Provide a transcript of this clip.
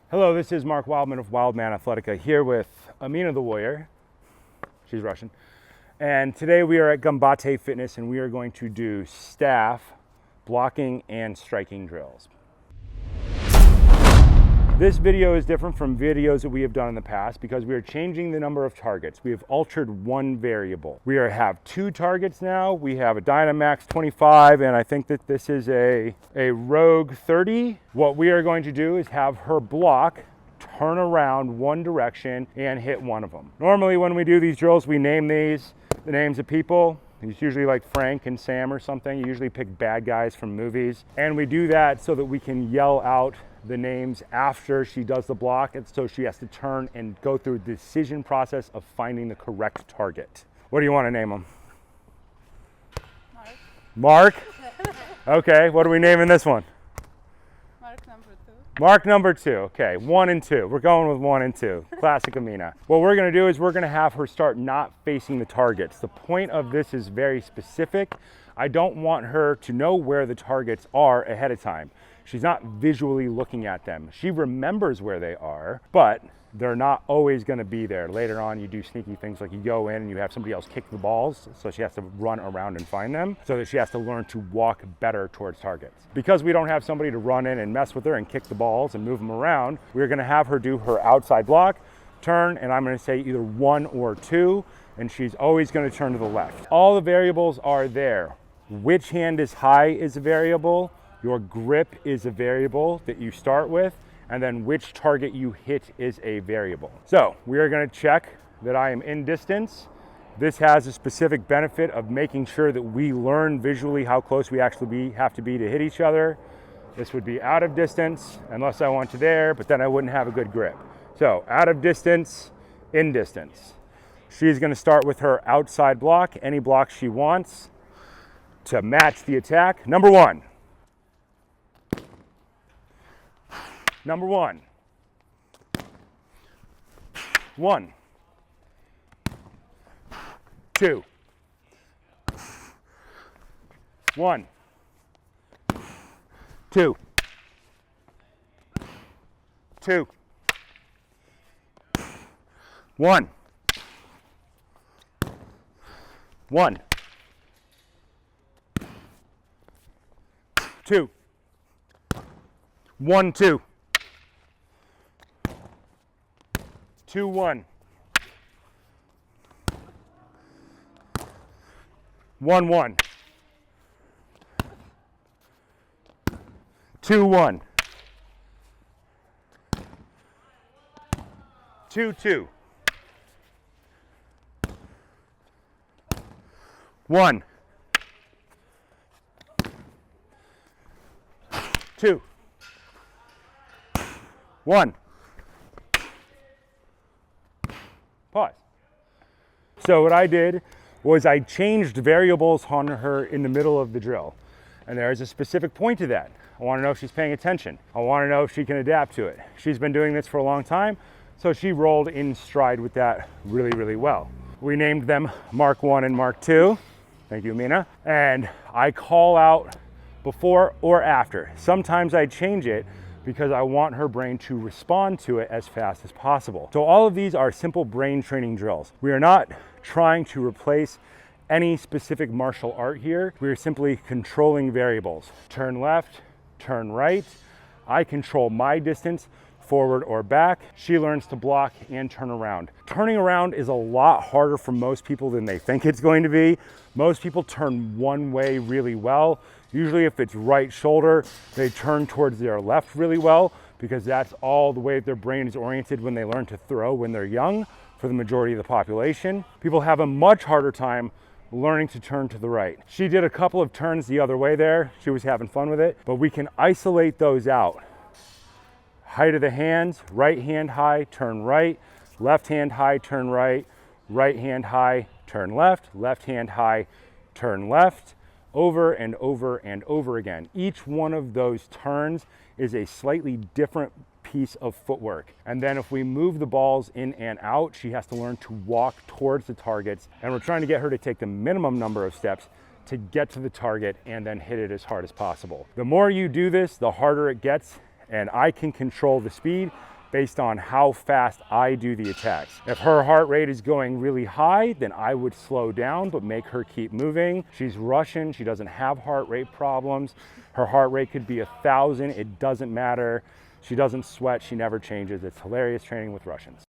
Hello, this is Mark Wildman of Wildman Athletica here with Amina the Warrior. She's Russian. And today we are at Gumbate Fitness and we are going to do staff, blocking, and striking drills. This video is different from videos that we have done in the past because we are changing the number of targets. We have altered one variable. We have two targets now. We have a Dynamax 25 and I think that this is a Rogue 30. What we are going to do is have her block, turn around one direction and hit one of them. Normally when we do these drills, we name these the names of people. It's usually like Frank and Sam or something. You usually pick bad guys from movies. And we do that so that we can yell out the names after she does the block, and so she has to turn and go through the decision process of finding the correct target. What do you want to name them? Mark. Mark? Okay, what are we naming this one? Mark number 2. Mark number 2. Okay, 1 and 2. We're going with 1 and 2. Classic Amina. What we're going to do is we're going to have her start not facing the targets. The point of this is very specific. I don't want her to know where the targets are ahead of time. She's not visually looking at them. She remembers where they are, but they're not always going to be there. Later on, you do sneaky things like you go in and you have somebody else kick the balls, so she has to run around and find them, so that she has to learn to walk better towards targets. Because we don't have somebody to run in and mess with her and kick the balls and move them around, we're going to have her do her outside block, turn, and I'm going to say either 1 or 2, and she's always going to turn to the left. All the variables are there. Which hand is high is a variable. Your grip is a variable that you start with, and then which target you hit is a variable. So we are going to check that I am in distance. This has a specific benefit of making sure that we learn visually how close we actually have to be to hit each other. This would be out of distance unless I went to there, but then I wouldn't have a good grip. So out of distance, in distance. She's going to start with her outside block, any block she wants to match the attack. Number 1. Number 1. 1. 2. 1. 2. 2. 1. 1. 2. 1, 2. 2, 1. 1, 1. 2, 1. 2, 2. 1. 2. 1. Pause. So what I did was I changed variables on her in the middle of the drill. And there is a specific point to that. I want to know if she's paying attention. I want to know if she can adapt to it. She's been doing this for a long time, so she rolled in stride with that really, really well. We named them Mark 1 and Mark 2. Thank you, Amina. And I call out before or after. Sometimes I change it because I want her brain to respond to it as fast as possible. So all of these are simple brain training drills. We are not trying to replace any specific martial art here. We are simply controlling variables. Turn left, turn right. I control my distance, forward or back. She learns to block and turn around. Turning around is a lot harder for most people than they think it's going to be. Most people turn one way really well. Usually if it's right shoulder, they turn towards their left really well because that's all the way their brain is oriented when they learn to throw when they're young for the majority of the population. People have a much harder time learning to turn to the right. She did a couple of turns the other way there. She was having fun with it, but we can isolate those out. Height of the hands, right hand high, turn right, left hand high, turn right, right hand high, turn left hand high, turn left, over and over and over again. Each one of those turns is a slightly different piece of footwork. And then if we move the balls in and out, she has to learn to walk towards the targets. And we're trying to get her to take the minimum number of steps to get to the target and then hit it as hard as possible. The more you do this, the harder it gets, and I can control the speed based on how fast I do the attacks. If her heart rate is going really high, then I would slow down, but make her keep moving. She's Russian, she doesn't have heart rate problems. Her heart rate could be 1,000, it doesn't matter. She doesn't sweat, she never changes. It's hilarious training with Russians.